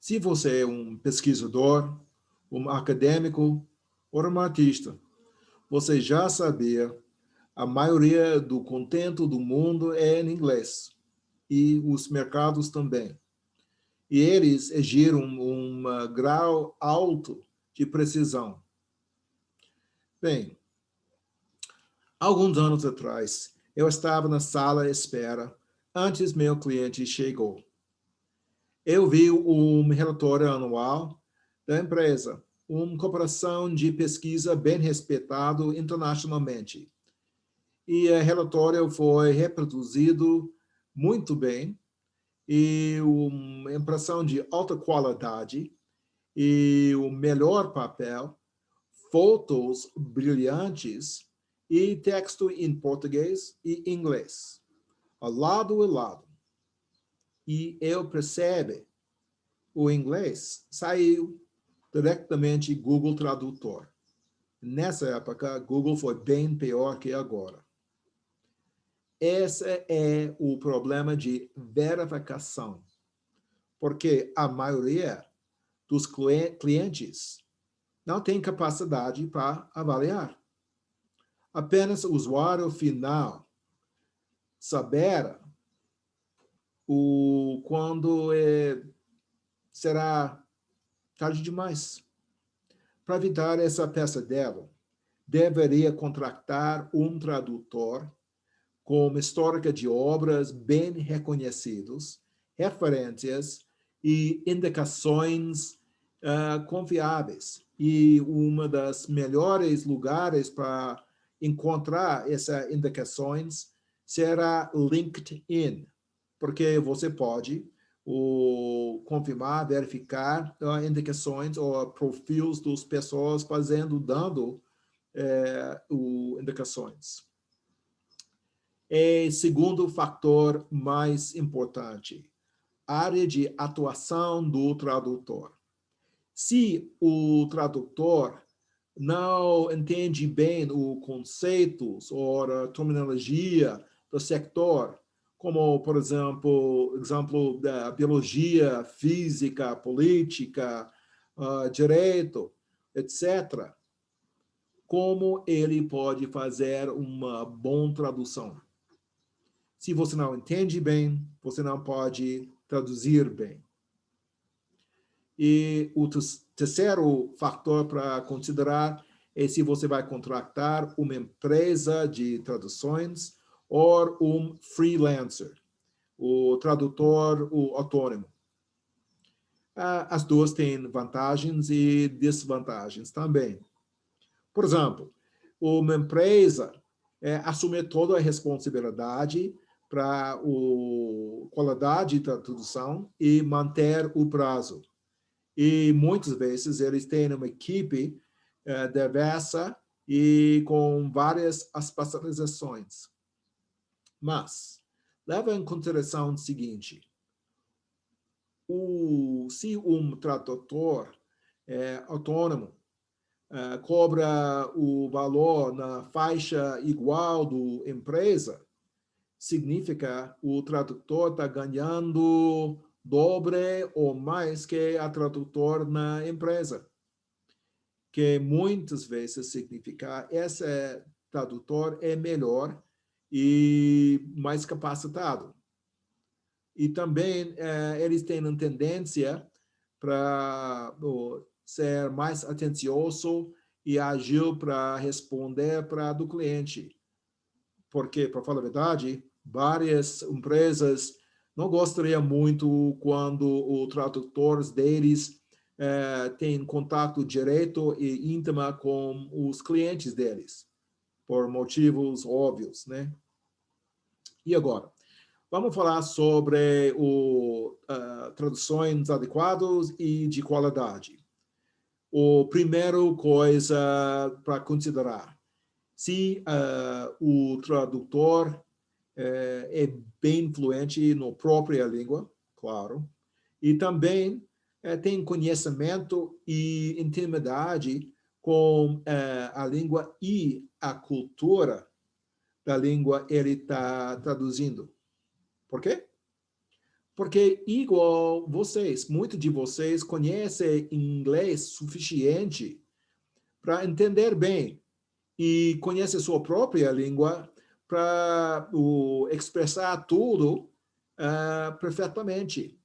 Se você é um pesquisador, um acadêmico ou um artista, você já sabia, a maioria do conteúdo do mundo é em inglês, e os mercados também. E eles exigem um grau alto de precisão. Bem, alguns anos atrás, eu estava na sala de espera antes meu cliente chegou. Eu vi um relatório anual da empresa, uma corporação de pesquisa bem respeitado internacionalmente. E o relatório foi reproduzido muito bem e uma impressão de alta qualidade e o melhor papel, fotos brilhantes e texto em português e inglês, ao lado e lado. E eu percebo, o inglês saiu diretamente Google Tradutor. Nessa época, Google foi bem pior que agora. Esse é o problema de verificação, porque a maioria dos clientes não tem capacidade para avaliar. Apenas o usuário final saber quando será tarde demais. Para evitar essa pesadelo, deveria contratar um tradutor com histórica de obras bem reconhecidos, referências e indicações confiáveis. E uma das melhores lugares para encontrar essas indicações será LinkedIn, porque você pode confirmar, verificar indicações ou perfis das pessoas dando indicações. E segundo fator mais importante, área de atuação do tradutor. Se o tradutor não entende bem os conceitos ou a terminologia do sector, como, por exemplo, da biologia, física, política, direito, etc., como ele pode fazer uma boa tradução? Se você não entende bem, você não pode traduzir bem. E o terceiro fator para considerar é se você vai contratar uma empresa de traduções ou um freelancer, o tradutor autônomo. As duas têm vantagens e desvantagens também. Por exemplo, uma empresa assumir toda a responsabilidade para a qualidade da tradução e manter o prazo. E muitas vezes eles têm uma equipe diversa e com várias especializações. Mas, leva em consideração o seguinte, se um tradutor autônomo cobra o valor na faixa igual da empresa, significa o tradutor está ganhando dobre ou mais que a tradutor na empresa, que muitas vezes significa esse tradutor é melhor e mais capacitado. E também eles têm uma tendência para ser mais atencioso e ágil para responder para do cliente. Porque, para falar a verdade, várias empresas não gostariam muito quando os tradutores deles têm contato direto e íntimo com os clientes deles, por motivos óbvios, né? E agora, vamos falar sobre traduções adequadas e de qualidade. A primeira coisa para considerar, se o tradutor é bem fluente na própria língua, claro, e também tem conhecimento e intimidade com a língua e a cultura da língua ele está traduzindo. Por quê? Porque igual vocês, muitos de vocês conhecem inglês suficiente para entender bem e conhece sua própria língua para expressar tudo perfeitamente.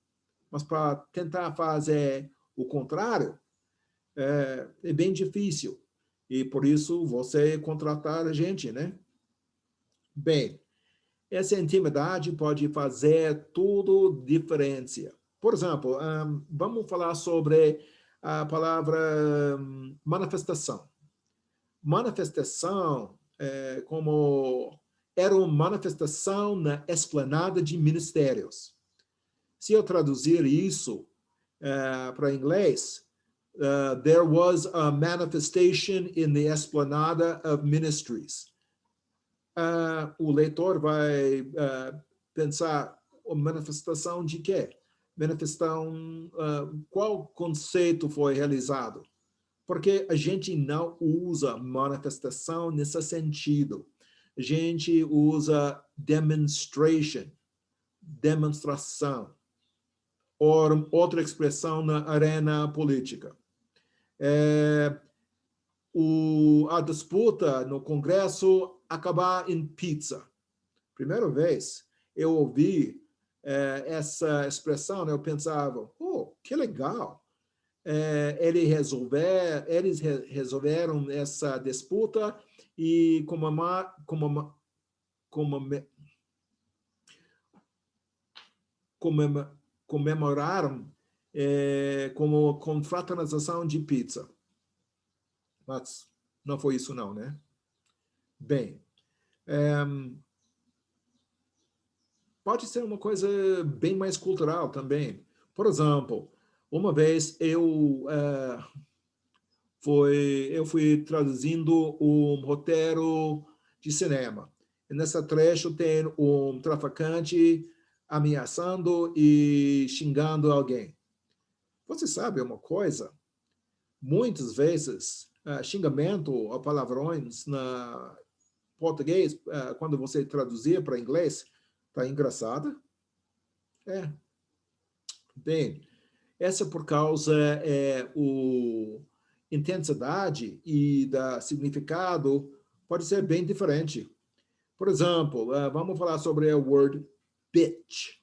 Mas para tentar fazer o contrário, é bem difícil. E por isso você contratar a gente, né? Bem, essa intimidade pode fazer tudo diferença. Por exemplo, vamos falar sobre a palavra manifestação. Manifestação como era uma manifestação na esplanada de ministérios. Se eu traduzir isso para inglês, there was a manifestation in the esplanada of ministries. O leitor vai pensar, manifestação de quê? Manifestação, qual conceito foi realizado? Porque a gente não usa manifestação nesse sentido. A gente usa demonstration, demonstração, ou outra expressão na arena política. A disputa no Congresso acabar em pizza. Primeira vez eu ouvi essa expressão, eu pensava, que legal. Eles resolveram essa disputa e comemoraram como confraternização de pizza. Mas não foi isso não, né? Bem, pode ser uma coisa bem mais cultural também. Por exemplo, uma vez eu fui traduzindo um roteiro de cinema. E nessa trecho tem um traficante ameaçando e xingando alguém. Você sabe uma coisa? Muitas vezes, xingamento ou palavrões na português, quando você traduzir para inglês, está engraçado. Bem, essa por causa o intensidade e da significado pode ser bem diferente. Por exemplo, vamos falar sobre o word bitch.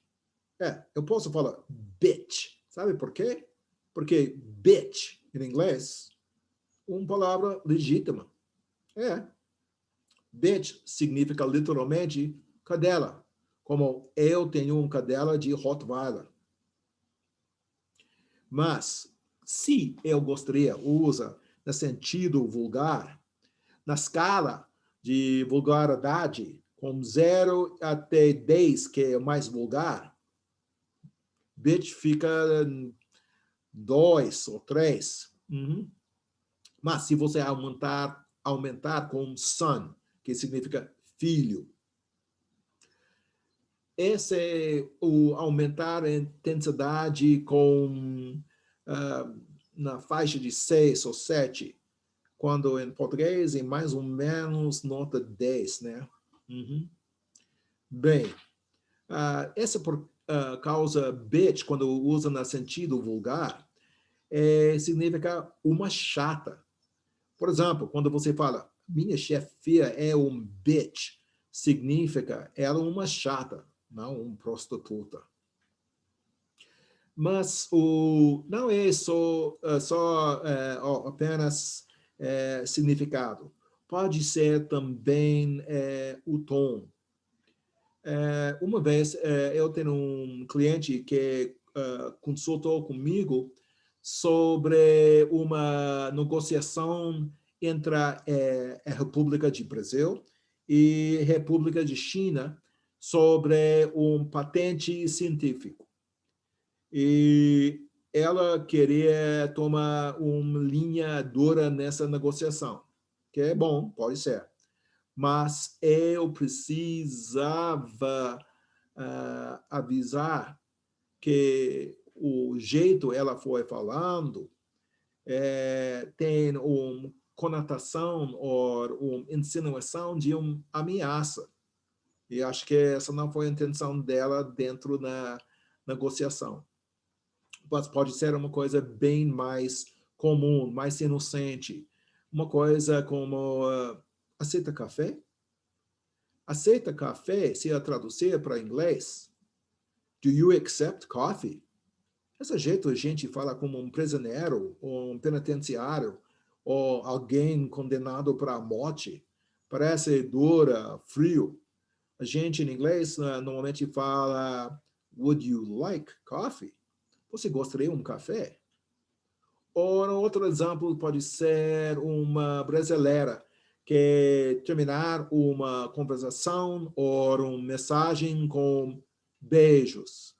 Eu posso falar bitch. Sabe por quê? Porque bitch, em inglês, uma palavra legítima. Bitch significa literalmente cadela. Como eu tenho uma cadela de Rottweiler. Mas, se eu gostaria, usa no sentido vulgar, na escala de vulgaridade, com 0 até 10, que é o mais vulgar, bitch fica 2 ou 3. Mas se você aumentar com son, que significa filho, esse é o aumentar a intensidade com na faixa de 6 ou 7, quando em português é mais ou menos nota 10, né? Bem, essa por causa bitch, quando usa no sentido vulgar, significa uma chata. Por exemplo, quando você fala, minha chefia é um bitch, significa ela é uma chata, não uma prostituta. Mas não é só apenas significado. Pode ser também o tom. Uma vez eu tenho um cliente que consultou comigo sobre uma negociação entre a República de Brasil e a República de China sobre um patente científico. E ela queria tomar uma linha dura nessa negociação, que é bom, pode ser. Mas eu precisava avisar que o jeito ela foi falando tem uma conotação ou uma insinuação de uma ameaça. E acho que essa não foi a intenção dela dentro negociação. Mas pode ser uma coisa bem mais comum, mais inocente. Uma coisa como, aceita café? Aceita café, se eu traduzir para inglês, do you accept coffee? Esse jeito a gente fala como um prisioneiro, ou um penitenciário, ou alguém condenado para a morte. Parece dura, frio. A gente em inglês normalmente fala, would you like coffee? Você gostaria de um café? Ou outro exemplo pode ser uma brasileira que terminar uma conversação ou uma mensagem com beijos.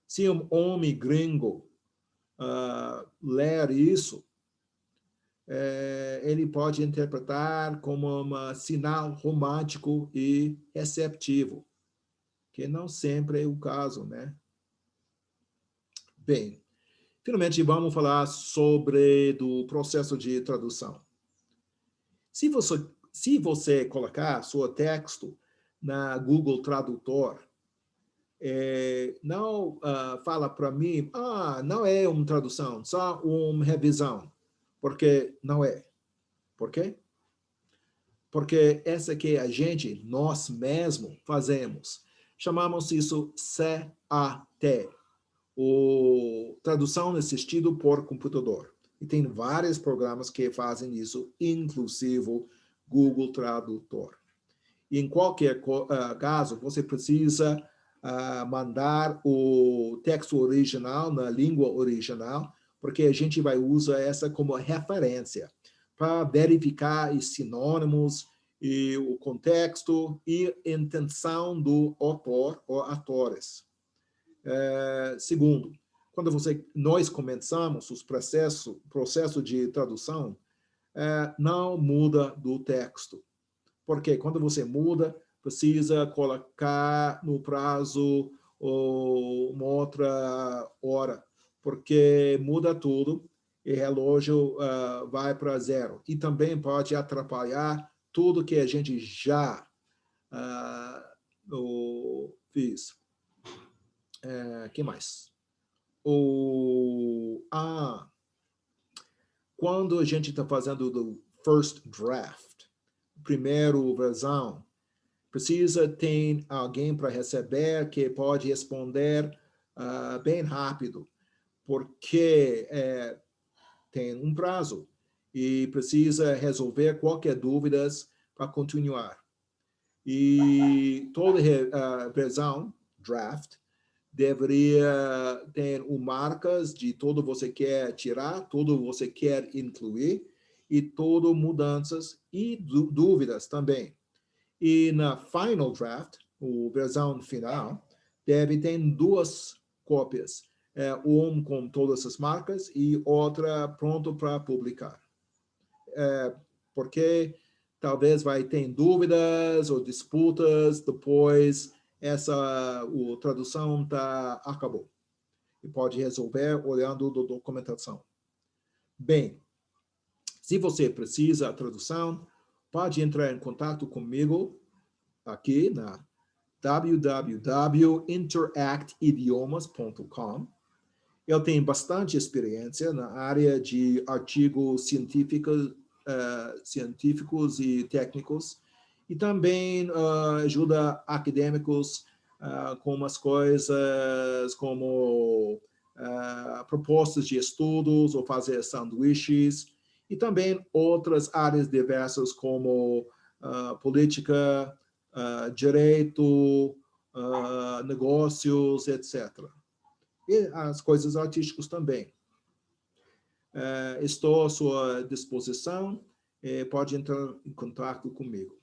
Se um homem gringo ler isso, ele pode interpretar como um sinal romântico e receptivo, que não sempre é o caso, né? Bem, finalmente vamos falar sobre o processo de tradução. Se você colocar seu texto na Google Tradutor, não fala para mim, não é uma tradução, só uma revisão, porque não é. Por quê? Porque essa que a gente, nós mesmos, fazemos. Chamamos isso CAT, ou tradução assistido por computador. E tem vários programas que fazem isso, inclusive Google Tradutor. E em qualquer caso, você precisa mandar o texto original na língua original, porque a gente vai usar essa como referência para verificar os sinônimos e o contexto e intenção do autor ou atores. Segundo, quando nós começamos o processo de tradução, não muda do texto. Porque quando você muda, precisa colocar no prazo uma outra hora, porque muda tudo e o relógio vai para zero. E também pode atrapalhar tudo que a gente já fez. Que mais? Quando a gente está fazendo o first draft, primeira versão, precisa ter alguém para receber que pode responder bem rápido, porque tem um prazo e precisa resolver qualquer dúvida para continuar. E toda versão, draft, deveria ter marcas de tudo você quer tirar, tudo você quer incluir, e tudo mudanças e dúvidas também. E na final draft, a versão final, deve ter duas cópias. Um com todas as marcas e outra pronto para publicar. Porque talvez vai ter dúvidas ou disputas depois essa tradução acabou. E pode resolver olhando a documentação. Bem, se você precisa da tradução, pode entrar em contato comigo aqui na www.interactidiomas.com. Eu tenho bastante experiência na área de artigos científicos e técnicos, e também ajuda acadêmicos com umas coisas como propostas de estudos ou fazer sanduíches, e também outras áreas diversas como política, direito, negócios, etc. E as coisas artísticas também. Estou à sua disposição, pode entrar em contato comigo.